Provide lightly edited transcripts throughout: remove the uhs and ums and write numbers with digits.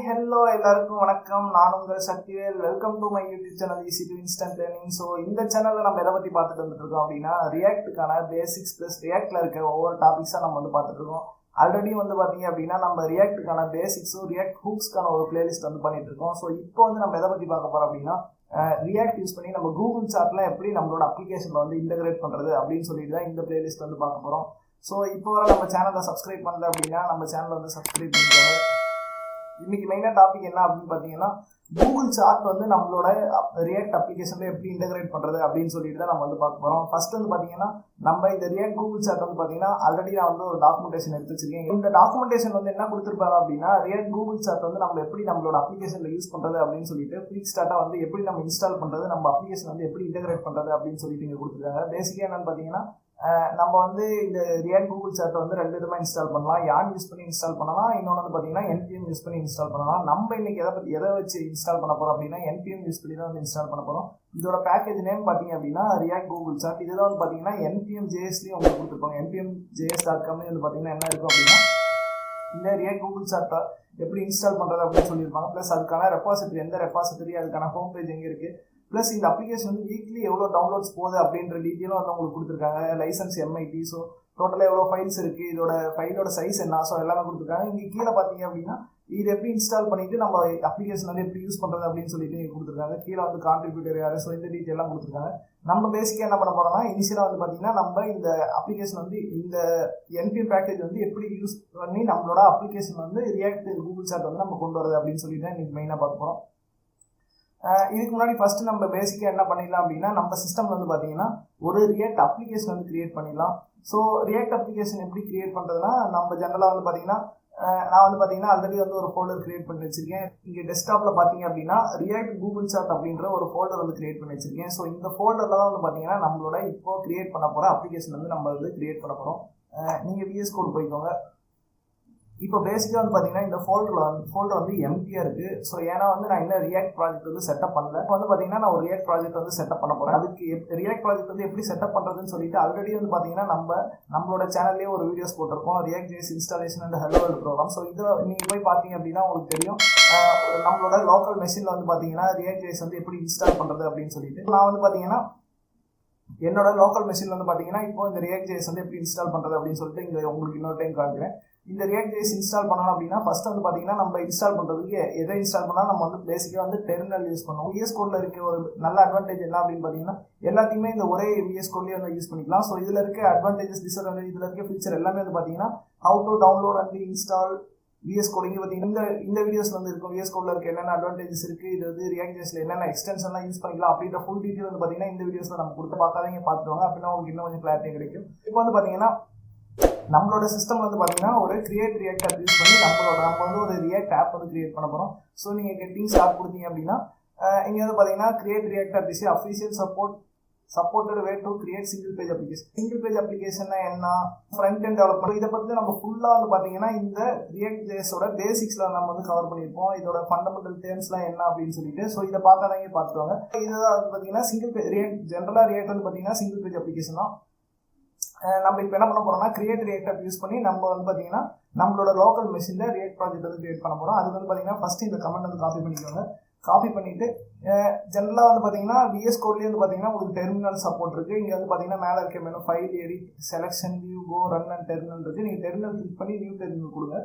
hello எல்லாருக்கும் வணக்கம். நான் உங்கள் Sakthivel. Welcome to my YouTube channel easy to instant learning. So இந்த சேனலில் நம்ம எதை பற்றி பார்த்துட்டு வந்துட்டு இருக்கோம் அப்படின்னா ரியாக்டுக்கான பேசிக்ஸ் ப்ளஸ் ரியாக்டில் இருக்க ஒவ்வொரு டாபிக்ஸாக நம்ம வந்து பார்த்துட்டு இருக்கோம். ஆல்ரெடி வந்து பார்த்தீங்க அப்படின்னா நம்ம ரியாக்டுக்கான பேசிக்ஸும் ரியாக்ட் ஹூக்ஸ்க்கான ஒரு பிளேலிஸ்ட் வந்து பண்ணிட்டு இருக்கோம். ஸோ இப்போ வந்து நம்ம எதை பற்றி பார்க்க போகிறோம் அப்படின்னா ரியாக்ட் யூஸ் பண்ணி நம்ம கூகுள் சார்ட்லாம் எப்படி நம்மளோட அப்ளிகேஷனில் வந்து இன்டகிரேட் பண்ணுறது அப்படின்னு சொல்லிட்டு தான் இந்த பிளேலிஸ்ட் வந்து பார்க்க போகிறோம். ஸோ இப்போ வர நம்ம சேனலை சப்ஸ்கிரைப் பண்ணல அப்படின்னா நம்ம சேனலை வந்து சப்ஸ்கிரைப் பண்ணிக்கோங்க. இன்னைக்கு மெயினாக டாபிக் என்ன அப்படின்னு பார்த்தீங்கன்னா கூகுள் சார்ட் வந்து நம்மளோட ரியாக்ட் அப்ளிகேஷனில் எப்படி இன்டகிரேட் பண்ணுறது அப்படின்னு சொல்லிட்டு தான் நம்ம வந்து பார்க்க போகிறோம். ஃபர்ஸ்ட் வந்து பார்த்தீங்கன்னா நம்ம இந்த ரியாக்ட் கூகுள் சார்ட் வந்து பார்த்தீங்கன்னா ஆல்ரெடி நான் வந்து ஒரு டாக்குமெண்டேஷன் எடுத்து வச்சிருக்கேன். இந்த டாக்குமெண்டேஷன் வந்து என்ன கொடுத்துருப்பாங்க அப்படின்னா ரியாக்ட் கூகுள் சார்ட் வந்து நம்ம எப்படி நம்மளோட அப்ளிகேஷனில் யூஸ் பண்ணுறது அப்படின்னு சொல்லிட்டு குயிக் ஸ்டார்ட்டாக வந்து எப்படி நம்ம இன்ஸ்டால் பண்ணுறது, நம்ம அப்ளிகேஷன் வந்து எப்படி இன்டகிரேட் பண்ணுறது அப்படின்னு சொல்லிட்டு இங்கே கொடுத்துருக்காங்க. பேசிக்காக என்னன்னு பார்த்தீங்கன்னா நம்ம வந்து இந்த ரியாக்ட் கூகுள் சார்ட்டை வந்து ரெண்டு விதமாக இன்ஸ்டால் பண்ணலாம். யான் யூஸ் பண்ணி இன்ஸ்டால் பண்ணலாம், இன்னொன்று வந்து பார்த்தீங்கன்னா NPM யூஸ் பண்ணி இன்ஸ்டால் பண்ணலாம். நம்ம இன்னைக்கு எதை வச்சு இன்ஸ்டால் பண்ண போகிறோம் அப்படின்னா NPM யூஸ் பண்ணி தான் வந்து இன்ஸ்டால் பண்ண போகிறோம். இதோட பேக்கேஜ் நேம் பார்த்தீங்க அப்படின்னா ரியாக்ட் கூகுள் சார்ட். இதுதான் வந்து பார்த்தீங்கன்னா NPM JSலையும் உங்களுக்கு கொடுத்துருப்பாங்க. npmjs.com வந்து பார்த்தீங்கன்னா என்ன இருக்கும் அப்படின்னா இந்த ரியாக்ட் கூகுள் சார்ட்டை எப்படி இன்ஸ்டால் பண்ணுறது அப்படின்னு சொல்லியிருப்பாங்க. ப்ளஸ் அதுக்கான ரெப்பாசிட்டரி, எந்த ரெப்பாசிட்டரி, அதுக்கான ஹோம் பேஜ் எங்கே இருக்குது, ப்ளஸ் இந்த அப்ளிகேஷன் வந்து வீக்லி எவ்வளோ டவுன்லோட்ஸ் போகுது அப்படின்ற டீட்டெயிலும் வந்து உங்களுக்கு கொடுத்துருக்காங்க. லைசன்ஸ் MIT, ஸோ டோட்டலாக எவ்வளோ ஃபைல்ஸ் இருக்குது, இதோட ஃபைலோட சைஸ் என்ன, ஸோ எல்லாமே கொடுத்துருக்காங்க. இங்கே கீழே பார்த்தீங்க அப்படின்னா இது எப்படி இன்ஸ்டால் பண்ணிவிட்டு நம்ம அப்ளிகேஷன் வந்து எப்படி யூஸ் பண்ணுறது அப்படின்னு சொல்லிட்டு இங்கே கொடுத்துருக்காங்க. கீழே வந்து கான்ட்ரிபியூட்டர் யார், ஸோ இந்த டீட்டெயிலாம் கொடுத்துருக்காங்க. நம்ம பேசிக்காக என்ன பண்ண போகிறோம்னா இனிஷியலாக வந்து பார்த்தீங்கன்னா நம்ம இந்த அப்ளிகேஷன் வந்து இந்த NPM பேக்கேஜ் வந்து எப்படி யூஸ் பண்ணி நம்மளோட அப்ளிகேஷன் வந்து ரியாக்ட் கூகுள் சார்ட் வந்து நம்ம கொண்டு வரது அப்படின்னு சொல்லிட்டு தான் இன்றைக்கி மெயினாக பார்க்க போகிறோம். இதுக்கு முன்னாடி ஃபஸ்ட்டு நம்ம பேசிக்காக என்ன பண்ணிடலாம் அப்படின்னா நம்ம சிஸ்டமில் வந்து பார்த்தீங்கன்னா ஒரு ரியாக்ட் அப்ளிகேஷன் வந்து கிரியேட் பண்ணிடலாம். ஸோ ரியாக்ட் அப்ளிகேஷன் எப்படி கிரியேட் பண்ணுறதுனா நம்ம ஜென்ரலாக வந்து பார்த்தீங்கன்னா நான் வந்து பார்த்தீங்கன்னா ஆல்ரெடி வந்து ஒரு ஃபோல்டர் கிரியேட் பண்ணி வச்சிருக்கேன். இங்கே டெஸ்க்டாப்பில் பார்த்தீங்க அப்படின்னா ரியாக்ட் கூகுள் சார்ட் அப்படின்ற ஒரு ஃபோல்டர் வந்து கிரியேட் பண்ணி வச்சிருக்கேன். ஸோ இந்த ஃபோல்டரில் தான் வந்து பார்த்தீங்கன்னா நம்மளோட இப்போ கிரியேட் பண்ண போகிற அப்ளிகேஷன் வந்து நம்ம வந்து கிரியேட் பண்ண போகிறோம். நீங்கள் VS கோட் போய்க்கோங்க. இப்போ பேசிக்காக வந்து பார்த்தீங்கன்னா இந்த ஃபோல்டர் வந்து எம்டியாக இருக்குது. ஸோ ஏன்னா வந்து நான் இன்னும் ரியாக்ட் ப்ராஜெக்ட் வந்து செட்டப் பண்ணல. இப்போ வந்து பார்த்தீங்கன்னா நான் ஒரு ரியாக்ட் ப்ராஜெக்ட் வந்து செட்டப் பண்ண போகிறேன். அதுக்கு ரியாக்ட் ப்ராஜெக்ட் வந்து எப்படி செட்டப் பண்ணுறதுன்னு சொல்லிட்டு ஆல்ரெடி வந்து பார்த்தீங்கன்னா நம்மளோட சேனல்லேயே ஒரு வீடியோஸ் போட்டிருக்கோம், ReactJs installation and hello world program. So இதில் நீங்கள் போய் பார்த்தீங்க அப்படின்னா உங்களுக்கு தெரியும் நம்மளோட லோக்கல் மெஷினில் வந்து பார்த்தீங்கன்னா ReactJs வந்து எப்படி இன்ஸ்டால் பண்ணுறது அப்படின்னு சொல்லிட்டு நான் வந்து பார்த்தீங்கன்னா என்னோட லோக்கல் மெஷினில் வந்து பார்த்தீங்கன்னா இப்போ இந்த ReactJs வந்து எப்படி இன்ஸ்டால் பண்ணுறது அப்படின்னு சொல்லிட்டு இங்கே உங்களுக்கு இன்னொரு டைம் காட்டுறேன். இந்த ReactJs இன்ஸ்டால் பண்ணணும் அப்படின்னா ஃபர்ஸ்ட் வந்து பார்த்தீங்கன்னா நம்ம இன்ஸ்டால் பண்ணுறதுக்கு எதை இன்ஸ்டால் பண்ணால் நம்ம வந்து பேசிக்காக வந்து டெர்மினல் யூஸ் பண்ணுவோம். VS கோடில் இருக்க ஒரு நல்ல அட்வான்டேஜ் என்ன அப்படின்னு பார்த்தீங்கன்னா எல்லாத்தையுமே இந்த ஒரே VS கோட்லேயே வந்து யூஸ் பண்ணிக்கலாம். ஸோ இதில் இருக்க அட்வான்டேஜஸ், டிஸ்அட்வான்டேஜ், இதில் இருக்க ஃபீச்சர் எல்லாமே வந்து பார்த்தீங்கன்னா how to download and install VS code. இங்கே பார்த்தீங்கன்னா இந்த வீடியோஸ் வந்து இருக்கும் VS கோடில் இருக்க என்னென்ன அட்வான்டேஜஸ் இருக்குது, இது வந்து ReactJsல என்னென்ன எக்ஸ்டென்ஷன்லாம் யூஸ் பண்ணிக்கலாம் அப்படின்ற ஃபுல் டீட்டெயில் வந்து பார்த்தீங்கன்னா இந்த வீடியோஸில் நம்ம கொடுத்து பார்க்காதீங்க, பார்த்துருவாங்க. அப்படின்னா உங்களுக்கு இன்னும் கொஞ்சம் கிளாரிட்டி கிடைக்கும். இப்போ வந்து பார்த்தீங்கன்னா நம்மளோட சிஸ்டம் வந்து பார்த்தீங்கன்னா ஒரு கிரியேட் ரியாக்ட் ஆப் யூஸ் பண்ணி நம்ம வந்து ஒரு ரியாக்ட் ஆப் வந்து கிரியேட் பண்ண போகிறோம். ஸோ நீங்கள் கெட்டிங் ஸ்டார்ட் கொடுத்தீங்க அப்படின்னா இங்கே வந்து பார்த்தீங்கன்னா create react app is official supported way to create single page application. Single page அப்ளிகேஷன்னா என்ன, ஃப்ரண்ட் எண்ட் டெவலப்மெண்ட், இதை பற்றி நம்ம ஃபுல்லாக வந்து பார்த்தீங்கன்னா இந்த ReactJsோட பேசிக்ஸில் நம்ம வந்து கவர் பண்ணியிருப்போம். இதோட ஃபண்டமெண்டல் டேர்ம்ஸ்லாம் என்ன அப்படின்னு சொல்லிட்டு. ஸோ இதை பார்க்காதவங்க பார்த்துவாங்க. இதுதான் வந்து பார்த்தீங்கன்னா சிங்கிள் பேஜ் ஜென்ரலாக ரியாக்ட் வந்து பார்த்தீங்கன்னா சிங்கிள் பேஜ் அப்ளிகேஷன் தான். நம்ம இப்போ என்ன பண்ண போகிறோம்னா கிரியேட் ரியாக்ட் ஆப் யூஸ் பண்ணி நம்ம வந்து பார்த்தீங்கன்னா நம்மளோட லோக்கல் மெஷினில் ரியாக்ட் ப்ராஜெக்ட் வந்து கிரியேட் பண்ண போகிறோம். அதுக்கு வந்து பார்த்தீங்கன்னா ஃபஸ்ட்டு இந்த கமெண்ட் வந்து காப்பி பண்ணிக்கோங்க. காப்பி பண்ணிவிட்டு ஜென்ரலாக வந்து பார்த்தீங்கன்னா VS கோட்லேயே வந்து பார்த்தீங்கன்னா உங்களுக்கு டெர்மினல் சப்போர்ட் இருக்குது. இங்கே வந்து பார்த்தீங்கன்னா மேலே இருக்க menu file, edit, selection, view, go, run and terminal இருக்குது. நீங்கள் டெர்மினல் கிளிக் பண்ணி நியூ டெர்மினல் கொடுங்க.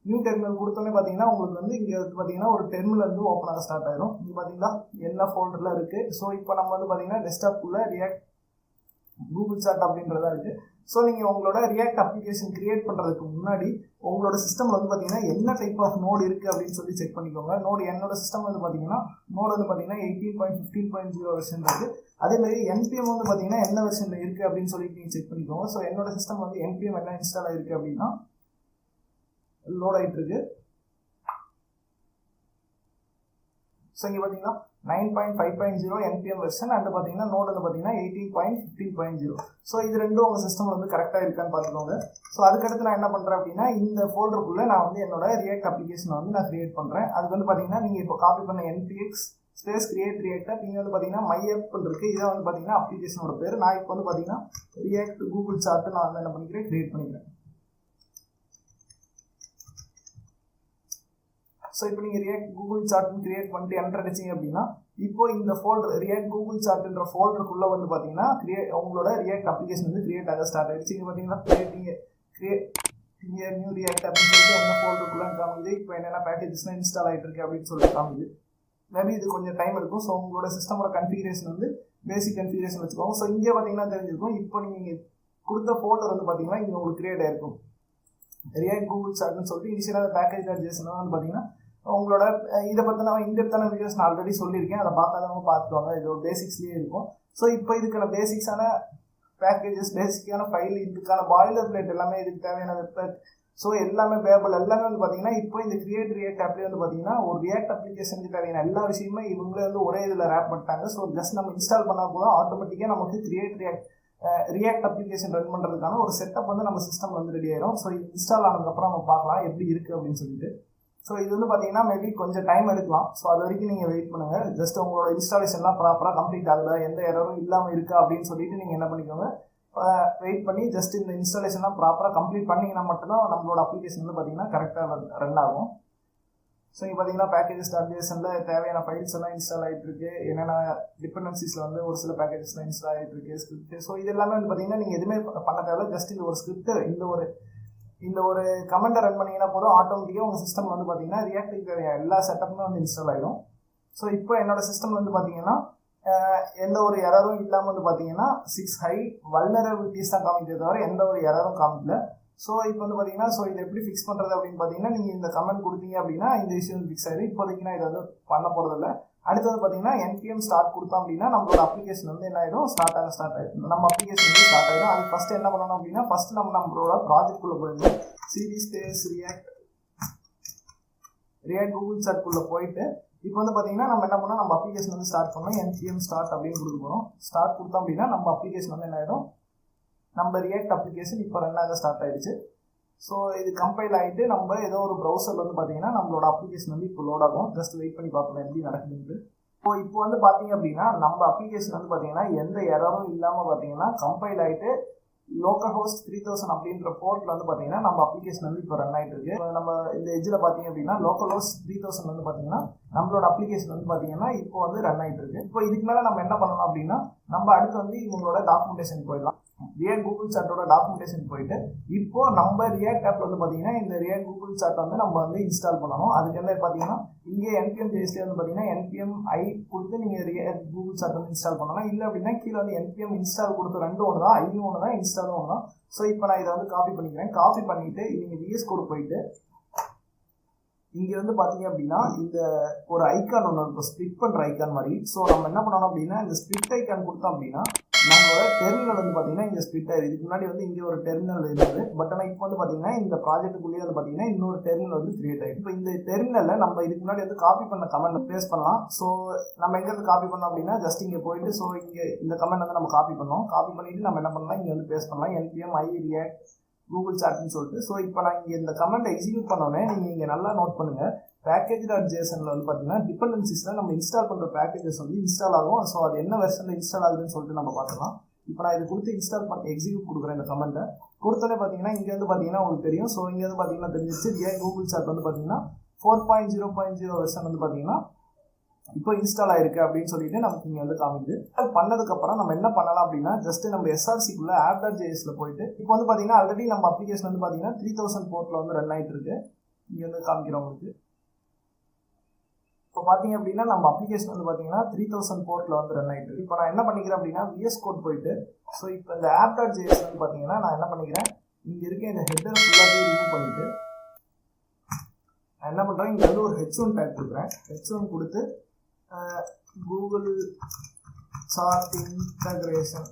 நியூ டெர்மினல் கொடுத்தோன்னே பார்த்தீங்கன்னா உங்களுக்கு வந்து இங்கே வந்து பார்த்தீங்கன்னா ஒரு டெர்மினல் வந்து ஓப்பன் ஆக ஸ்டார்ட் ஆயிடும். இங்கே பார்த்தீங்கன்னா என்ன ஃபோல்டரில் இருக்குது. ஸோ இப்போ நம்ம வந்து பார்த்தீங்கன்னா டெஸ்க்டாப்புக்குள்ளே ரியாக்ட் கூகுள் சார்ட் அப்படின்றதா இருக்குது. ஸோ நீங்கள் உங்களோட ரியாக்ட் அப்ளிகேஷன் கிரியேட் பண்ணுறதுக்கு முன்னாடி உங்களோட சிஸ்டமில் வந்து பார்த்தீங்கன்னா என்ன டைப் ஆஃப் நோடு இருக்குது அப்படின்னு சொல்லி செக் பண்ணிக்கோங்க. என்னோட சிஸ்டம் வந்து பார்த்தீங்கன்னா நோடு வந்து பார்த்தீங்கன்னா 18.15.0 வெர்ஷன் இருக்குது. அதேமாதிரி NPM வந்து பார்த்தீங்கன்னா என்ன வெர்ஷனில் இருக்குது அப்படின்னு சொல்லிட்டு நீங்கள் செக் பண்ணிக்கோங்க. ஸோ என்னோட சிஸ்டம் வந்து NPM என்ன இன்ஸ்டால் ஆகிருக்கு அப்படின்னா லோட் ஆகிட்டு இருக்கு. ஸோ இங்கே பார்த்தீங்கன்னா 9.5.0 NPM வெர்ஷன் அண்ட் பார்த்தீங்கன்னா நோடு வந்து பார்த்தீங்கன்னா 18.15.0. ஸோ இது ரெண்டும் உங்கள் சிஸ்டமில் வந்து கரெக்டாக இருக்கான்னு பார்த்துக்கோங்க. ஸோ அதுக்கடுத்து நான் என்ன பண்ணுறேன் அப்படின்னா இந்த ஃபோல்டருக்குள்ளே நான் வந்து என்னோட ரியாக்ட் அப்ளிகேஷனை வந்து நான் கிரியேட் பண்ணுறேன். அதுக்கு வந்து பார்த்தீங்கன்னா நீங்கள் இப்போ காப்பி பண்ண NPX space create react app, இங்கே வந்து பார்த்தீங்கன்னா மை ஆப் இருக்குது. இதை வந்து பார்த்தீங்கன்னா அப்ளிகேஷனோட பேர். நான் இப்போ வந்து பார்த்தீங்கன்னா ரியாக்ட் கூகுள் சார்ட்டு நான் வந்து என்ன பண்ணிக்கிறேன், கிரியேட் பண்ணிக்கிறேன். ஸோ இப்போ நீங்கள் ரியாக்ட் கூகுள் சார்ட்னு கிரியேட் பண்ணிட்டு என்டர் அடிச்சிங்க அப்படின்னா இப்போ இந்த ஃபோல்டர் ரியாக்ட் கூகுள் சார்ட்ன்ற ஃபோல்டருக்குள்ளே வந்து பார்த்தீங்கன்னா உங்களோட ரியாக்ட் அப்ளிகேஷன் வந்து கிரியேட் ஆக ஸ்டார்ட் ஆகிடுச்சு. இங்கே பார்த்தீங்கன்னா கிரியேட் நியூ ரியாக்ட் அப்படின்னு சொல்லிட்டு என்ன ஃபோல்டருக்குள்ளே காமிது. இப்போ என்னென்ன பேக்கேஜஸ்லாம் இன்ஸ்டால் ஆகிட்டு இருக்கு அப்படின்னு சொல்லிட்டு காமிது. மேபி இது கொஞ்சம் டைம் எடுக்கும். ஸோ உங்களோட சிஸ்டமோட கன்ஃபிகரேஷன் வந்து பேசிக் கன்ஃபிகரேஷன் வச்சுக்கோங்க. ஸோ இங்கே பார்த்தீங்கன்னா தெரிஞ்சிருக்கும். இப்போ நீங்கள் கொடுத்த ஃபோல்டர் வந்து பார்த்தீங்கன்னா இங்கே உங்களுக்கு கிரியேட் ஆகிருக்கும் ரியாக்ட் கூகுள் சார்ட்னு சொல்லிட்டு. இனிஷியலாக பேக்கேஜ்.js வந்து பார்த்தீங்கன்னா உங்களோட இதை பற்றின இன்டெப்த்தான வீடியோஸ் நான் ஆல்ரெடி சொல்லியிருக்கேன். அதை பார்க்காதவங்க பார்த்துக்குவாங்க. இது ஒரு பேசிக்ஸ்லேயே இருக்கும். ஸோ இப்போ இதுக்கான பேசிக்ஸான பேக்கேஜஸ், பேசிக்கான ஃபைல், இதுக்கான பாய்லர் பிளேட் எல்லாமே இதுக்கு தேவையான வெப்சைட், ஸோ எல்லாமே பேபிள் எல்லாமே வந்து பார்த்தீங்கன்னா இப்போ இந்த கிரியேட் ரியாக்ட் ஆப்லேயே வந்து பார்த்தீங்கன்னா ஒரு ரியாக்ட் அப்ளிகேஷனுக்கு தேவையான எல்லா விஷயமே இவங்களே வந்து ஒரே இதில் ரேப் பண்ணிட்டாங்க. ஸோ ஜஸ்ட் நம்ம இன்ஸ்டால் பண்ணால் போதும் ஆட்டோமேட்டிக்காக நமக்கு ரியாக்ட் அப்ளிகேஷன் ரன் பண்ணுறதுக்கான ஒரு செட்டப் வந்து நம்ம சிஸ்டம் வந்து ரெடி ஆயிடும். ஸோ இது இன்ஸ்டால் ஆனதுக்கப்புறம் நம்ம பார்க்கலாம் எப்படி இருக்குது அப்படின்னு சொல்லிட்டு. ஸோ இது வந்து பார்த்தீங்கன்னா மேபி கொஞ்சம் டைம் எடுக்கலாம். ஸோ அது வரைக்கும் நீங்கள் வெயிட் பண்ணுங்கள். ஜஸ்ட் உங்களோட இன்ஸ்டாலேஷன்லாம் ப்ராப்பராக கம்ப்ளீட் ஆகலை, எந்த எரரும் இல்லாமல் இருக்கா அப்படின்னு சொல்லிட்டு நீங்கள் என்ன பண்ணிக்கோங்க, வெயிட் பண்ணி ஜஸ்ட் இந்த இன்ஸ்டாலேஷன்லாம் ப்ராப்பராக கம்ப்ளீட் பண்ணிங்கன்னா மட்டும்தான் நம்மளோட அப்ளிகேஷன் வந்து பார்த்தீங்கன்னா கரெக்டாக ரன் ஆகும். ஸோ இங்கே பார்த்தீங்கன்னா பேக்கேஜஸ்.jsனில் தேவையான ஃபைல்ஸ் எல்லாம் இன்ஸ்டால் ஆகிட்டு இருக்கு. என்னென்ன டிபெண்டன்சிஸில் வந்து ஒரு சில பேக்கேஜஸ்லாம் இன்ஸ்டால் ஆகிட்டு இருக்கு, ஸ்கிரிப்ட். ஸோ இது எல்லாமே வந்து பார்த்தீங்கன்னா நீங்கள் எதுவுமே பண்ண தேவையில்ல. ஜஸ்ட் இந்த ஒரு ஸ்கிரிப்ட், இந்த ஒரு கமெண்ட்டை ரன் பண்ணிங்கன்னா போதும் ஆட்டோமேட்டிக்காக உங்கள் சிஸ்டம் வந்து பார்த்தீங்கன்னா ரியாக்ட்டுக்கு தேவையான எல்லா செட்டப்புமே வந்து இன்ஸ்டால் ஆகிடும். ஸோ இப்போ என்னோட சிஸ்டம் வந்து பார்த்தீங்கன்னா எந்த ஒரு எரரும் இல்லாமல் வந்து பார்த்தீங்கன்னா 6 ஹை வல்னரபிலிட்டிஸ் தான் காமிக்கிறத தவிர எந்த ஒரு எரரும் காமிக்கல. ஸோ இப்போ வந்து பார்த்தீங்கன்னா ஸோ இதை எப்படி ஃபிக்ஸ் பண்ணுறது அப்படின்னு பார்த்தீங்கன்னா நீங்கள் இந்த கமெண்ட் கொடுத்தீங்க அப்படின்னா இந்த விஷயம் ஃபிக்ஸ் ஆகிடும். இப்போதைக்கு நான் இதை வந்து பண்ண போகிறதில்ல. அடுத்து வந்து பார்த்தீங்கன்னா npm ஸ்டார்ட் கொடுத்தோம் அப்படின்னா நம்மளோட அப்ளிகேஷன் வந்து என்ன ஆகிடும், ஸ்டார்ட் ஆகிடும். நம்ம அப்ளிகேஷன் வந்து ஸ்டார்ட் ஆகிடும். அது ஃபஸ்ட்டு என்ன பண்ணணும் அப்படின்னா ஃபஸ்ட்டு நம்மளோட ப்ராஜெக்ட்குள்ளே போயிடணும். ஸ்பேஸ் ரியாக்ட் கூகுள் சார்ட்குள்ளே போயிட்டு இப்போ வந்து பார்த்தீங்கன்னா நம்ம என்ன பண்ணோம், நம்ம அப்ளிகேஷன் வந்து ஸ்டார்ட் பண்ணோம். npm ஸ்டார்ட் அப்படின்னு கொடுக்க போகிறோம். ஸ்டார்ட் கொடுத்தோம் அப்படின்னா நம்ம அப்ளிகேஷன் வந்து என்ன ஆகிடும், நம்ம ரியாக்ட் அப்ளிகேஷன் இப்போ ரன் ஆக ஸ்டார்ட் ஆகிடுச்சு. ஸோ இது கம்பைல் ஆகிட்டு நம்ம ஏதோ ஒரு ப்ரௌசரில் வந்து பார்த்தீங்கன்னா நம்மளோட அப்ளிகேஷன் வந்து இப்போ லோட் ஆகும். ஜஸ்ட் வெயிட் பண்ணி பார்க்கலாம் எப்படி நடக்குதுன்ட்டு. இப்போ வந்து பார்த்தீங்க அப்படின்னா நம்ம அப்ளிகேஷன் வந்து பார்த்தீங்கன்னா எந்த எரரும் இல்லாமல் பார்த்தீங்கன்னா கம்பைல் ஆகிட்டு லோக்கல் ஹோஸ்ட் 3000 அப்படின்ற போர்ட்டில் வந்து பார்த்தீங்கன்னா நம்ம அப்ளிகேஷன் வந்து இப்போ ரன் ஆகிட்டு இருக்கு. நம்ம இந்த எஜ்ஜில் பார்த்தீங்க அப்படின்னா லோக்கல் ஹோஸ்ட் 3000 வந்து பார்த்தீங்கன்னா நம்மளோட அப்ளிகேஷன் வந்து பார்த்தீங்கன்னா இப்போ வந்து ரன் ஆகிட்டு இருக்கு. இப்போ இதுக்கு மேலே நம்ம என்ன பண்ணலாம் அப்படின்னா நம்ம அடுத்து வந்து இவங்களோட டாக்குமெண்டேஷன் போயிடலாம். ரியாக்ட் கூகுள் சார்ட்டோட டாக்குமெண்டேஷன் போயிட்டு இப்போ நம்ம ரியாக்ட் ஆப்ல வந்து பார்த்தீங்கன்னா இந்த ரியாக்ட் கூகுள் சார்ட் வந்து நம்ம வந்து இன்ஸ்டால் பண்ணணும். அதுக்கு என்ன பார்த்தீங்கன்னா இங்கே npm.jsல வந்து பார்த்தீங்கன்னா npm i கொடுத்து நீங்கள் ரியாக்ட் கூகுள் சார்ட் வந்து இன்ஸ்டால் பண்ணலாம். இல்லை அப்படின்னா கீழே வந்து npm இன்ஸ்டால் கொடுத்து ரெண்டும் ஒன்று தான், ஐயும் ஒன்று தான், இன்ஸ்டாலும் ஒன்று தான். ஸோ இப்போ நான் இதை வந்து காப்பி பண்ணிக்கிறேன். காப்பி பண்ணிட்டு நீங்கள் விஎஸ் கோட் போயிட்டு இங்கே வந்து பார்த்தீங்க அப்படின்னா இந்த ஒரு ஐக்கான் ஒன்று இருக்கும், ஸ்ப்ளிட் பண்ணுற ஐக்கான் மாதிரி. ஸோ நம்ம என்ன பண்ணணும் அப்படின்னா இந்த ஸ்ப்ளிட் ஐக்கான் கொடுத்தோம் அப்படின்னா நம்மளோட டெர்மினல் வந்து பார்த்தீங்கன்னா இங்கே ஸ்ப்ளிட் ஆயிடுது. இதுக்கு முன்னாடி வந்து இங்கே ஒரு டெர்மினல் இருந்தது. பட் ஆனால் இப்போ வந்து பார்த்தீங்கன்னா இந்த ப்ராஜெக்ட்டுக்குள்ளேயே வந்து பார்த்தீங்கன்னா இன்னொரு டெர்மினல் வந்து கிரியேட் ஆகிடும். இப்போ இந்த டெர்மினலில் நம்ம இதுக்கு முன்னாடி வந்து காப்பி பண்ண கமெண்ட் பேஸ்ட் பண்ணலாம். ஸோ நம்ம எங்கேருந்து காப்பி பண்ணோம் அப்படின்னா ஜஸ்ட் இங்கே போயிட்டு ஸோ இங்கே இந்த கமெண்ட் வந்து நம்ம காப்பி பண்ணோம். காப்பி பண்ணிட்டு நம்ம என்ன பண்ணலாம், இங்கே வந்து பேஸ்ட் பண்ணலாம். npm i react கூகுள் சார்ட்னு சொல்லிட்டு. ஸோ இப்போ நான் இங்கே இந்த கமெண்ட்டை எக்ஸிக்யூட் பண்ணோன்னே நீங்கள் இங்கே நல்லா நோட் பண்ணுங்கள். பேக்கேஜ்.jsனில் வந்து பார்த்தீங்கன்னா டிபெண்டன்சிஸில் நம்ம இன்ஸ்டால் பண்ணுற பேக்கேஜஸ் வந்து இன்ஸ்டால் ஆகும். ஸோ அது என்ன வெர்ஷனில் இன்ஸ்டால் ஆகுதுன்னு சொல்லிட்டு நம்ம பார்க்கலாம். இப்போ நான் இதை கொடுத்து இன்ஸ்டால் பண்ணி எக்ஸிக்யூட் கொடுக்குறேன். இந்த கமெண்ட்டை கொடுத்தோன்னே பார்த்தீங்கன்னா இங்கே வந்து பார்த்தீங்கன்னா உங்களுக்கு தெரியும். ஸோ இங்கே வந்து பார்த்தீங்கன்னா தெரிஞ்சிச்சு ரியாக்ட் கூகுள் சார்ட் வந்து பார்த்தீங்கன்னா 4.0.0 வெர்ஷன் வந்து பார்த்தீங்கன்னா இப்போ இன்ஸ்டால் ஆயிருக்கு அப்படின்னு சொல்லிட்டு நமக்கு இங்கே வந்து காமிக்குது. அது பண்ணதுக்கப்புறம் நம்ம என்ன பண்ணலாம் அப்படின்னா ஜஸ்ட் நம்ம SRCக்குள்ள app.jsல போயிட்டு இப்போ வந்து பார்த்தீங்கன்னா ஆல்ரெடி நம்ம அப்ளிகேஷன் வந்து பார்த்தீங்கன்னா 3000 போர்ட்டில் வந்து ரன் ஆகிட்டு இருக்கு. இங்கே வந்து காமிக்கிறோம் உங்களுக்கு. இப்போ பார்த்தீங்க அப்படின்னா நம்ம அப்ளிகேஷன் வந்து பார்த்தீங்கன்னா 3000 போர்ட்டில் வந்து ரன் ஆகிட்டு இருக்கு. இப்போ நான் என்ன பண்ணிக்கிறேன் அப்படின்னா விஎஸ் கோட் போயிட்டு ஸோ இப்போ இந்த app.js வந்து பார்த்தீங்கன்னா நான் என்ன பண்ணிக்கிறேன், இங்கே இருக்க இந்த ஹெட்டர் ஃபுல்லாகவே ரிமூவ் பண்ணிட்டு நான் என்ன பண்ணுறேன், இங்கே வந்து ஒரு h1 டேக் கொடுக்குறேன். h1 கொடுத்து கூகுள் சார்ட் இன்டகிரேஷன்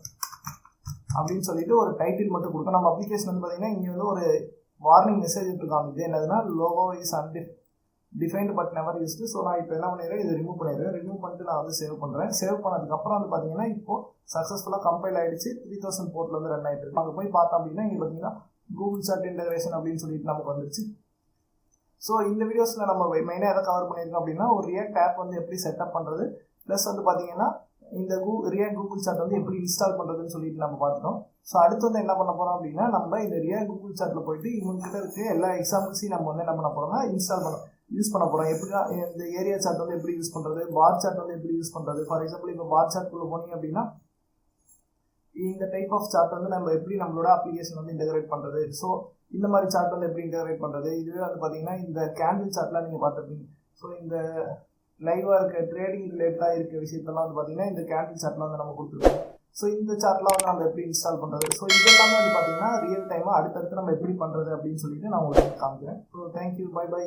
அப்படின்னு சொல்லிட்டு ஒரு டைட்டில் மட்டும் கொடுக்கும். நம்ம அப்ளிகேஷன் வந்து பார்த்தீங்கன்னா இங்கே வந்து ஒரு வார்னிங் மெசேஜ் இருக்காங்க. இது என்னதுன்னா logo is defined but never used. So நான் இப்போ என்ன பண்ணிடுறேன், இதை ரிமூவ் பண்ணிடுறேன். ரிமூவ் பண்ணிட்டு நான் வந்து சேவ் பண்ணுறேன். சேவ் பண்ணதுக்கப்புறம் வந்து பார்த்தீங்கன்னா இப்போ சக்ஸஸ்ஃபுல்லாக கம்பைல் ஆகிடுச்சு. 3000 போர்ட்டில் வந்து ரன் ஆகிட்டு இருக்கு. அங்கே போய் பார்த்தோம் அப்படின்னா இங்கே பார்த்தீங்கன்னா கூகுள் சார்ட் இன்டகிரேஷன் அப்படின்னு சொல்லிட்டு நமக்கு வந்துருச்சு. ஸோ இந்த வீடியோஸில் நம்ம மெயினாக எதை கவர் பண்ணியிருக்கோம் அப்படின்னா ஒரு ரியாக்ட் ஆப் வந்து எப்படி செட்டப் பண்ணுறது, ப்ளஸ் வந்து பார்த்தீங்கன்னா இந்த ரியாக்ட் கூகுள் சார்ட் வந்து எப்படி இன்ஸ்டால் பண்ணுறதுன்னு சொல்லிட்டு நம்ம பார்த்துட்டோம். ஸோ அடுத்து வந்து என்ன பண்ண போகிறோம் அப்படின்னா நம்ம இந்த ரியாக்ட் கூகுள் சார்ட்டில் போயிட்டு இவங்ககிட்ட இருக்க எல்லா எக்ஸாம்பிள்ஸையும் நம்ம வந்து என்ன பண்ண போகிறோம்னா இன்ஸ்டால் பண்ணோம். யூஸ் பண்ண போகிறோம். எப்படின்னா இந்த ஏரியா சார்ட் வந்து எப்படி யூஸ் பண்ணுறது, பார் சார்ட் வந்து எப்படி யூஸ் பண்ணுறது. ஃபார் எக்ஸாம்பிள் இப்போ பார் சார்ட்குள்ளே போனீங்க அப்படின்னா இந்த டைப் ஆஃப் சார்ட் வந்து நம்ம எப்படி நம்மளோட அப்ளிகேஷன் வந்து இன்டெகிரேட் பண்ணுறது. ஸோ இந்த மாதிரி சார்ட் வந்து எப்படி இன்டெகிரேட் பண்ணுறது. இதுவே வந்து பார்த்தீங்கன்னா இந்த கேண்டில் சார்ட்லாம் நீங்கள் பார்த்துருப்பீங்க. ஸோ இந்த லைவாக இருக்க ட்ரேடிங் ரிலேட்டடாக இருக்க விஷயத்தெல்லாம் வந்து பார்த்தீங்கன்னா இந்த கேண்டில் சார்ட்லாம் வந்து நம்ம கொடுத்துருக்கோம். ஸோ இந்த சார்ட்லாம் வந்து நம்ம எப்படி இன்ஸ்டால் பண்ணுறது. ஸோ இதெல்லாமே வந்து பார்த்தீங்கன்னா ரியல் டைமாக அடுத்தடுத்து நம்ம எப்படி பண்ணுறது அப்படின்னு சொல்லிட்டு நான் உங்களுக்கு காமிக்கிறேன். So thank you, bye by.